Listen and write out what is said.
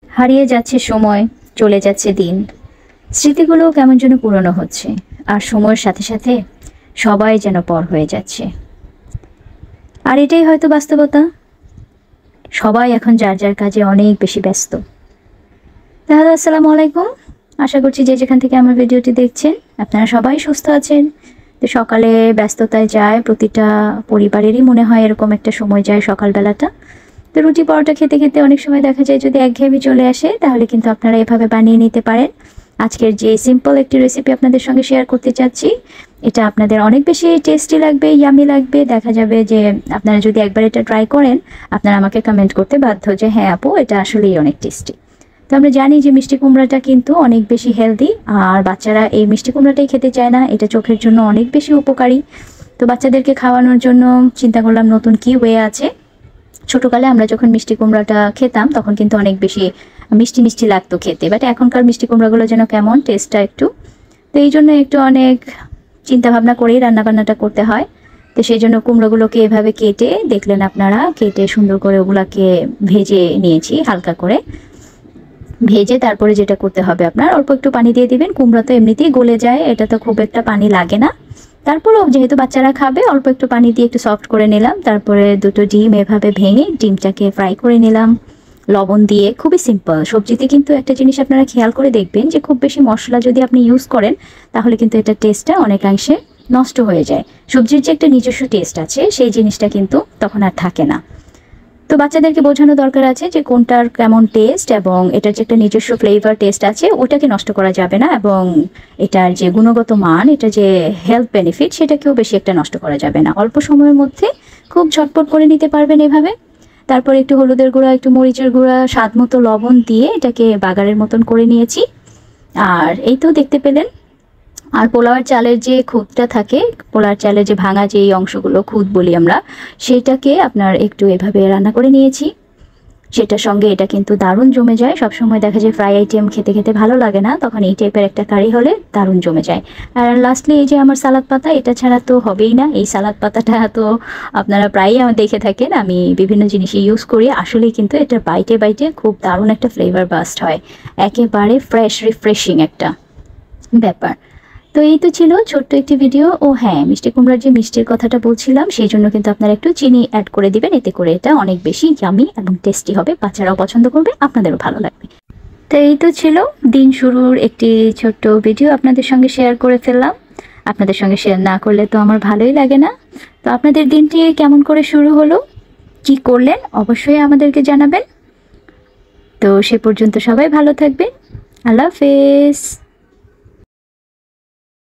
হারিয়ে যাচ্ছে সময়, চলে যাচ্ছে দিন, স্মৃতিগুলো কেমন যেন পুরনো হচ্ছে, আর সময়ের সাথে সাথে সবাই যেন পর হয়ে যাচ্ছে। আর এটাই হয়তো বাস্তবতা। সবাই এখন যার যার কাজে অনেক বেশি ব্যস্ত। তাহলে আসসালামু আলাইকুম। আশা করছি যে যেখান থেকে আমার ভিডিওটি দেখছেন আপনারা সবাই সুস্থ আছেন। তো সকালে ব্যস্ততায় যায়, প্রতিটা পরিবারেরই মনে হয় এরকম একটা সময় যায় সকালবেলাটা। তো রুটি পরোটা খেতে খেতে অনেক সময় দেখা যায় যদি একঘেয়েমি চলে আসে, তাহলে কিন্তু আপনারা এভাবে বানিয়ে নিতে পারেন। আজকের যে সিম্পল একটি রেসিপি আপনাদের সঙ্গে শেয়ার করতে চাচ্ছি, এটা আপনাদের অনেক বেশি টেস্টি লাগবে, ইয়ামি লাগবে। দেখা যাবে যে আপনারা যদি একবার এটা ট্রাই করেন, আপনারা আমাকে কমেন্ট করতে বাধ্য যে হ্যাঁ আপু, এটা আসলেই অনেক টেস্টি। তো আমরা জানি যে মিষ্টি কুমড়াটা কিন্তু অনেক বেশি হেলদি, আর বাচ্চারা এই মিষ্টি কুমড়াটাই খেতে চায় না। এটা চোখের জন্য অনেক বেশি উপকারী। তো বাচ্চাদেরকে খাওয়ানোর জন্য চিন্তা করলাম নতুন কি ওয়ে আছে। ছোটকালে আমরা যখন মিষ্টি কুমড়াটা খেতাম তখন কিন্তু অনেক বেশি মিষ্টি মিষ্টি লাগতো খেতে, বাট এখনকার মিষ্টি কুমড়াগুলো যেন কেমন টেস্টটা একটু। তো এই জন্য একটু অনেক চিন্তা ভাবনা করেই রান্নাবান্নাটা করতে হয়। তো সেই জন্য কুমড়োগুলোকে এভাবে কেটে দেখলেন আপনারা, কেটে সুন্দর করে ওগুলাকে ভেজে নিয়েছি হালকা করে। ভেজে তারপরে যেটা করতে হবে, আপনার অল্প একটু পানি দিয়ে দিবেন। কুমড়া তো এমনিতেই গলে যায়, এটা তো খুব একটা পানি লাগে না। তারপরেও যেহেতু বাচ্চারা খাবে, অল্প একটু পানি দিয়ে একটু সফট করে নিলাম। তারপরে দুটো ডিম এভাবে ভেঙে ডিমটাকে ফ্রাই করে নিলাম লবণ দিয়ে। খুবই সিম্পল। সবজিতে কিন্তু একটা জিনিস আপনারা খেয়াল করে দেখবেন যে খুব বেশি মশলা যদি আপনি ইউজ করেন, তাহলে কিন্তু এটা টেস্টটা অনেকাংশে নষ্ট হয়ে যায়। সবজির যে একটা নিজস্ব টেস্ট আছে, সেই জিনিসটা কিন্তু তখন আর থাকে না। তো বাচ্চাদেরকে বোঝানো দরকার আছে যে কোনটার কেমন টেস্ট, এবং এটার যে একটা নিজস্ব ফ্লেভার টেস্ট আছে ওটাকে নষ্ট করা যাবে না, এবং এটার যে গুণগত মান, এটা যে হেলথ বেনিফিট, সেটাকেও বেশি একটা নষ্ট করা যাবে না। অল্প সময়ের মধ্যে খুব ঝটপট করে নিতে পারবেন এভাবে। তারপর একটু হলুদের গুঁড়া, একটু মরিচের গুঁড়া, স্বাদ মতো লবণ দিয়ে এটাকে বাগারের মতন করে নিয়েছি। আর এই তো দেখতে পেলেন। আর পোলাওয়ার চালের যে খুদটা থাকে, পোলাওয়ার চালের যে ভাঙা যেই অংশগুলো খুদ বলি আমরা, সেটাকে আপনার একটু এভাবে রান্না করে নিয়েছি। সেটার সঙ্গে এটা কিন্তু দারুণ জমে যায়। সবসময় দেখা যায় ফ্রাই আইটেম খেতে খেতে ভালো লাগে না, তখন এই টাইপের একটা কারি হলে দারুণ জমে যায়। আর লাস্টলি এই যে আমার সালাদ পাতা, এটা ছাড়া তো হবেই না। এই সালাদ পাতাটা তো আপনারা প্রায়ই আমার দেখে থাকেন, আমি বিভিন্ন জিনিসে ইউজ করি। আসলেই কিন্তু এটা বাইটে বাইটে খুব দারুণ একটা ফ্লেভার বাস্ট হয়। একেবারে ফ্রেশ রিফ্রেশিং একটা ব্যাপার। তো এই তো ছিল ছোট্ট একটি ভিডিও। ও হ্যাঁ, মিষ্টি কুমড়ার যে মিষ্টির কথাটা বলছিলাম, সেই জন্য কিন্তু আপনারা একটু চিনি অ্যাড করে দিবেন। এতে করে এটা অনেক বেশি ইয়ামি এবং টেস্টি হবে। বাচ্চারাও পছন্দ করবে, আপনাদেরও ভালো লাগবে। তো এই তো ছিল দিন শুরুর একটি ছোট্ট ভিডিও আপনাদের সঙ্গে শেয়ার করে ফেললাম। আপনাদের সঙ্গে শেয়ার না করলে তো আমার ভালোই লাগে না। তো আপনাদের দিনটি কেমন করে শুরু হলো, কি করলেন, অবশ্যই আমাদেরকে জানাবেন। তো সে পর্যন্ত সবাই ভালো থাকবেন। আল্লাহ হাফেজ।